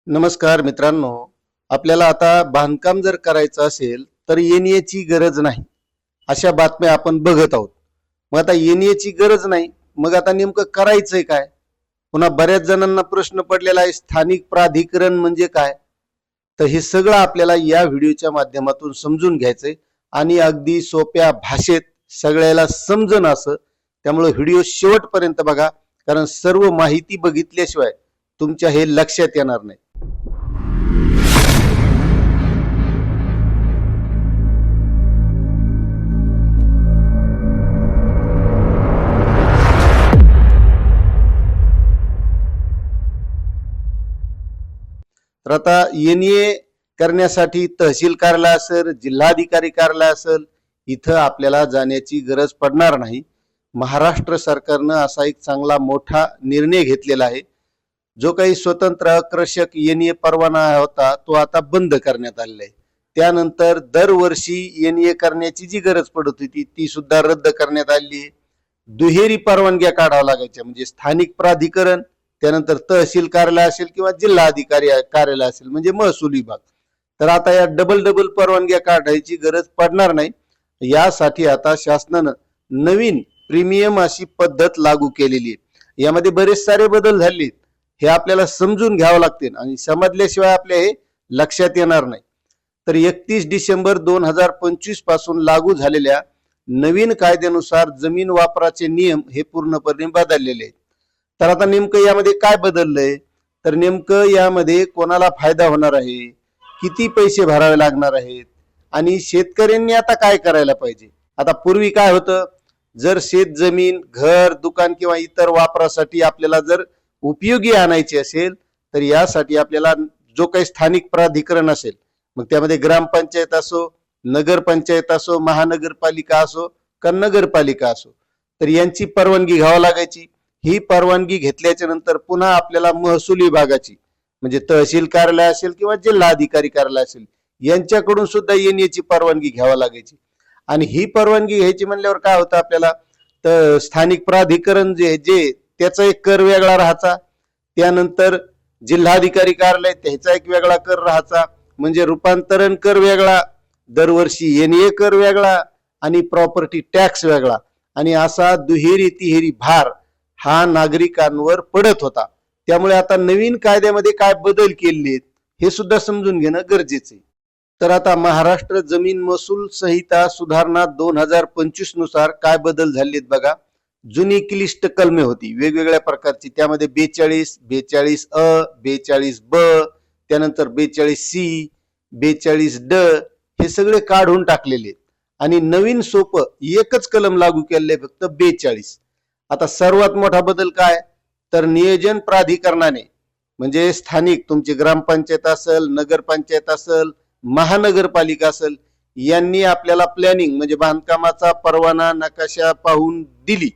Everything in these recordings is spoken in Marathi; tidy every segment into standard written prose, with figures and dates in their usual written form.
नमस्कार मित्रांनो, आपल्याला आता बांधकाम जर करायचं असेल तर एनएची गरज नाही अशा बातम्या आपण बघत आहोत. मग आता एनएची गरज नाही, मग आता नेमकं करायचंय काय? पुन्हा बऱ्याच जणांना प्रश्न पडलेला आहे, स्थानिक प्राधिकरण म्हणजे काय? तर हे सगळं आपल्याला या व्हिडिओच्या माध्यमातून समजून घ्यायचंय आणि अगदी सोप्या भाषेत सगळ्याला समजन असं. त्यामुळे व्हिडिओ शेवटपर्यंत बघा, कारण सर्व माहिती बघितल्याशिवाय तुमच्या हे लक्षात येणार नाही. तर आता एनए करण्यासाठी तहसील कार्यालय असेल, जिल्हाधिकारी कार्यालय असेल, इथं आपल्याला जाण्याची गरज पडणार नाही. महाराष्ट्र सरकारनं असा एक चांगला मोठा निर्णय घेतलेला आहे. जो काही स्वतंत्र आकर्षक एनए परवाना होता तो आता बंद करण्यात आलेला आहे. त्यानंतर दरवर्षी एनए करण्याची जी गरज पडत होती ती सुद्धा रद्द करण्यात आली आहे. दुहेरी परवानग्या काढाव्या लागायच्या, म्हणजे स्थानिक प्राधिकरण, त्यानंतर तहसील कार्यालय असेल किंवा जिल्हाधिकारी कार्यालय असेल म्हणजे महसूल विभाग. तर आता या डबल परवानग्या काढायची गरज पडणार नाही. यासाठी आता शासनानं नवीन प्रीमियम अशी पद्धत लागू केलेली आहे. यामध्ये बरेच सारे बदल झाले, हे आपल्याला समजून घ्यावं लागतील आणि समजल्याशिवाय आपल्या हे लक्षात येणार नाही. तर 31 डिसेंबर 2025 पासून लागू झालेल्या नवीन कायद्यानुसार जमीन वापराचे नियम हे पूर्णपणे बदललेले आहेत. तर आता नेमकं यामध्ये काय बदललंय, तर नेमकं यामध्ये कोणाला फायदा होणार आहे, किती पैसे भरावे लागणार आहेत आणि शेतकऱ्यांनी आता काय करायला पाहिजे. आता पूर्वी काय होतं, जर शेत जमीन, घर, दुकान किंवा इतर वापरासाठी आपल्याला जर उपयोगी आणायची असेल तर यासाठी आपल्याला जो काही स्थानिक प्राधिकरण असेल, मग त्यामध्ये ग्रामपंचायत असो, नगरपंचायत असो, महानगरपालिका असो का नगरपालिका असो, तर यांची परवानगी घ्यावी लागायची. ही परवानगी घेतल्याच्या नंतर पुन्हा आपल्याला महसूल विभागाची म्हणजे तहसील कार्यालय असेल किंवा जिल्हाधिकारी कार्यालय असेल यांच्याकडून सुद्धा एनएची परवानगी घ्यावी लागायची. आणि ही परवानगी घ्यायची म्हणल्यावर काय होतं, आपल्याला तर स्थानिक प्राधिकरण जे त्याचा एक कर वेगळा राहायचा, त्यानंतर जिल्हाधिकारी कार्यालय त्याचा एक वेगळा कर राहायचा, म्हणजे रूपांतरण कर वेगळा, दरवर्षी एनए कर वेगळा आणि प्रॉपर्टी टॅक्स वेगळा, आणि असा दुहेरी तिहेरी भार हा नागरिकांवर पडत होता. त्यामुळे आता नवीन कायद्यामध्ये काय बदल केले हे सुद्धा समजून घेणं गरजेचं आहे. तर आता महाराष्ट्र जमीन महसूल संहिता सुधारणा 2025 नुसार काय बदल झालेत बघा. जुनी क्लिष्ट कलमे होती वेगवेगळ्या प्रकारची, त्यामध्ये 42, 42A, 42B, त्यानंतर 42C, 42D हे सगळे काढून टाकलेले आणि नवीन सोपं एकच कलम लागू केले, फक्त 42. आता सर्वात मोठा बदल काय, तर नियोजन प्राधिकरणाने म्हणजे स्थानिक तुमची ग्रामपंचायत असेल, नगरपंचायत असेल, महानगरपालिका असेल, यांनी आपल्याला प्लॅनिंग म्हणजे बांधकामाचा परवाना नकाशा पाहून दिली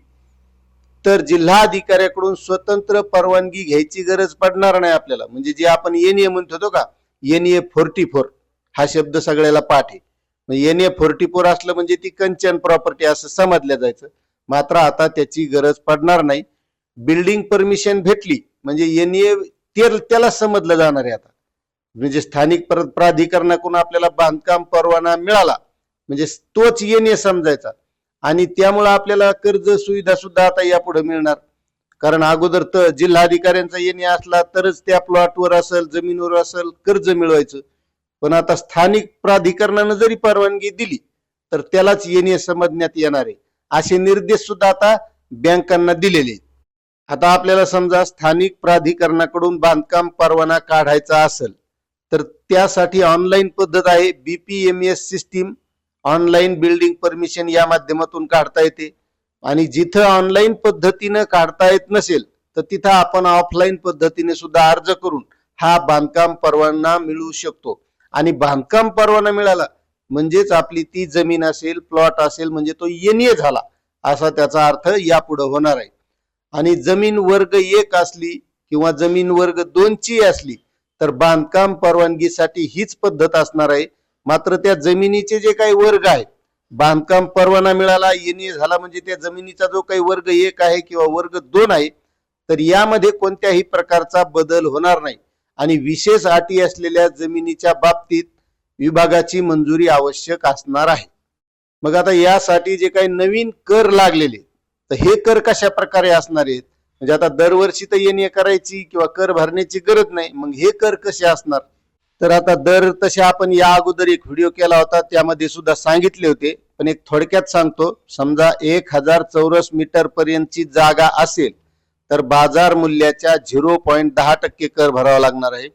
तर जिल्हाधिकाऱ्याकडून स्वतंत्र परवानगी घ्यायची गरज पडणार नाही आपल्याला. म्हणजे जे आपण एनए म्हणत होतो का, एनए 44 हा शब्द सगळ्याला पाठ आहे. एनए 44 असलं म्हणजे ती कंचन प्रॉपर्टी असं समजलं जायचं, मात्र आता त्याची गरज पडणार नाही. बिल्डिंग परमिशन भेटली म्हणजे एनए त्याला समजलं जाणार आहे आता. म्हणजे स्थानिक प्राधिकरणाकडून आपल्याला बांधकाम परवाना मिळाला म्हणजे तोच एनए समजायचा. आणि त्यामुळे आपल्याला कर्ज सुविधा सुद्धा आता यापुढे मिळणार, कारण अगोदर तर जिल्हाधिकाऱ्यांचा एनए असला तरच त्या प्लॉटवर असेल, जमिनीवर असेल कर्ज मिळवायचं. पण आता स्थानिक प्राधिकरणानं जरी परवानगी दिली तर त्यालाच एनए समजण्यात येणार आहे, असे निर्देश सुद्धा आता बँकांना दिलेले. आता आपल्याला समजा स्थानिक प्राधिकरणाकडून बांधकाम परवाना काढायचा असेल तर त्यासाठी ऑनलाईन पद्धत आहे, BPMS system, online building permission या माध्यमातून काढता येते. आणि जिथं ऑनलाईन पद्धतीनं काढता येत नसेल तर तिथं आपण ऑफलाईन पद्धतीने सुद्धा अर्ज करून हा बांधकाम परवाना मिळवू शकतो. आणि बांधकाम परवाना मिळाला म्हणजेच आपली ती जमीन असेल, प्लॉट असेल म्हणजे तो एनए झाला असा त्याचा अर्थ यापुढे होणार आहे. आणि जमीन वर्ग 1 असली किंवा जमीन वर्ग 2 ची असली तर बांधकाम परवानगीसाठी हीच पद्धत असणार आहे. मात्र त्या जमिनीचे जे काही वर्ग आहेत, बांधकाम परवाना मिळाला, एनए झाला म्हणजे त्या जमिनीचा जो काही वर्ग 1 आहे किंवा वर्ग 2 आहे तर यामध्ये कोणत्याही प्रकारचा बदल होणार नाही. आणि विशेष अटी असलेल्या जमिनीच्या बाबतीत विभागाची मंजुरी आवश्यक असणार आहे. मग आता यासाठी जे काही नवीन कर लागलेले तर हे कर कशा प्रकारे असणार आहेत, म्हणजे आता दरवर्षी तर येणे करायची किंवा कर भरण्याची गरज नाही, मग हे कर कसे असणार. तर आता दर तसे आपण या अगोदर एक व्हिडिओ केला होता, त्यामध्ये सुद्धा सांगितले होते, पण एक थोडक्यात सांगतो. समजा 1000 चौरस मीटर पर्यंतची जागा असेल तर बाजार मूल्याच्या 0.10% कर भरावा लागणार आहे.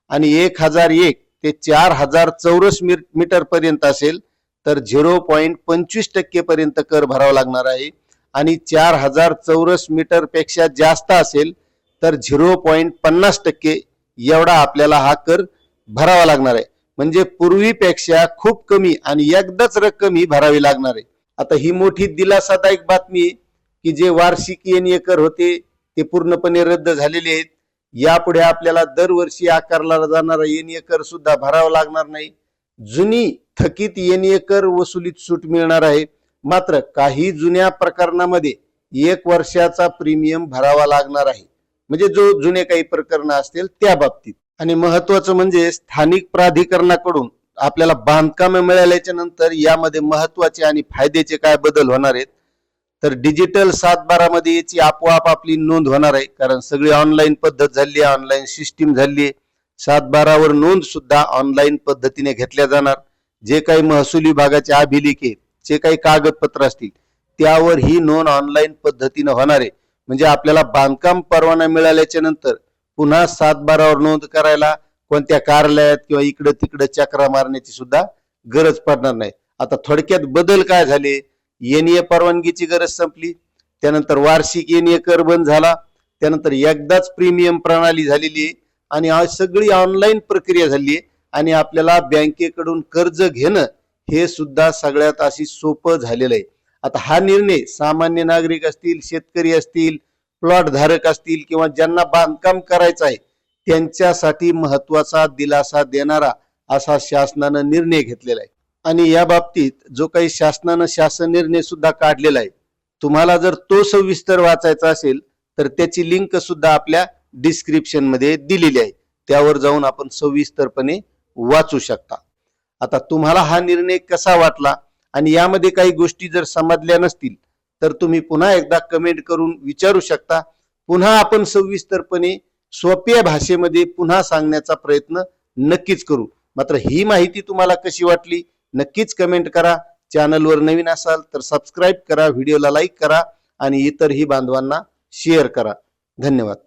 आणि 1001 ते 4000 चौरस मीटर पर्यंत असेल तर 0.25% पर्यंत कर भरावा लागणार आहे. आणि 4000 चौरस मीटर पेक्षा जास्त असेल तर 0.50% एवढा आपल्याला हा कर भरावा लागणार आहे. म्हणजे पूर्वीपेक्षा खूप कमी आणि एकदाच रक्कम ही भरावी लागणार आहे. आता ही मोठी दिलासादायक बातमी आहे की जे वार्षिक एनए कर होते ते पूर्णपणे रद्द झालेले आहेत. यापुढे आपल्याला दरवर्षी आकारला जाणारा एनए कर सुद्धा भरावा लागणार नाही. जुनी थकीत एनए कर वसुलीत सूट मिळणार आहे. मात्र काही जुन्या प्रकरणामध्ये 1 वर्षाचा प्रीमियम भरावा लागणार आहे, म्हणजे जो जुने काही प्रकरण असतील त्या बाबतीत. आणि महत्वाचं म्हणजे स्थानिक प्राधिकरणाकडून आपल्याला बांधकाम मिळाल्याच्या नंतर यामध्ये महत्वाचे आणि फायद्याचे काय बदल होणार आहेत. तर डिजिटल 7/12 मध्ये याची आपोआप आपली नोंद होणार आहे, कारण सगळी ऑनलाईन पद्धत झाली आहे, ऑनलाईन सिस्टीम झाली आहे. 7/12 वर नोंद सुद्धा ऑनलाईन पद्धतीने घेतल्या जाणार. जे काही महसूल विभागाचे अभिलेख आहेत, जे काही कागदपत्र असतील त्यावर ही नोंद ऑनलाईन पद्धतीने होणार आहे. म्हणजे आपल्याला बांधकाम परवाना मिळाल्याच्या नंतर पुन्हा 7/12 वर नोंद करायला कोणत्या कार्यालयात किंवा इकडे तिकडे चक्रा मारण्याची सुद्धा गरज पडणार नाही. आता थोडक्यात बदल काय झाले, एनए परवानगीची गरज संपली, त्यानंतर वार्षिक एनए कर बंद झाला, त्यानंतर एकदाच प्रीमियम प्रणाली झालेली आहे आणि आज सगळी ऑनलाईन प्रक्रिया झाली आहे. आणि आपल्याला बँकेकडून कर्ज घेणं हे सुद्धा सगळ्यात अशी सोपं झालेलं आहे. आता हा निर्णय सामान्य नागरिक असतील, शेतकरी असतील, प्लॉट धारक असतील किंवा ज्यांना बांधकाम करायचं आहे त्यांच्यासाठी महत्वाचा दिलासा देणारा असा शासनानं निर्णय घेतलेला आहे. आणि या बाबतीत जो काही शासनानं शासन निर्णय सुद्धा काढलेला आहे, तुम्हाला जर तो सविस्तर वाचायचा असेल तर त्याची लिंक सुद्धा आपल्या डिस्क्रिप्शन मध्ये दिलेली आहे, त्यावर जाऊन आपण सविस्तरपणे वाचू शकता. आता तुम्हाला हा निर्णय कसा वाटला आणि यामध्ये काही गोष्टी जर समजल्या नसतील तर तुम्ही पुन्हा एकदा कमेंट करून विचारू शकता. पुन्हा आपण सविस्तरपणे सोप्या भाषेमध्ये पुन्हा सांगण्याचा प्रयत्न नक्कीच करू. मात्र ही माहिती तुम्हाला कशी वाटली नक्कीच कमेंट करा. चॅनलवर नवीन असाल तर सबस्क्राईब करा, व्हिडिओला लाईक करा आणि इतरही बांधवांना शेअर करा. धन्यवाद.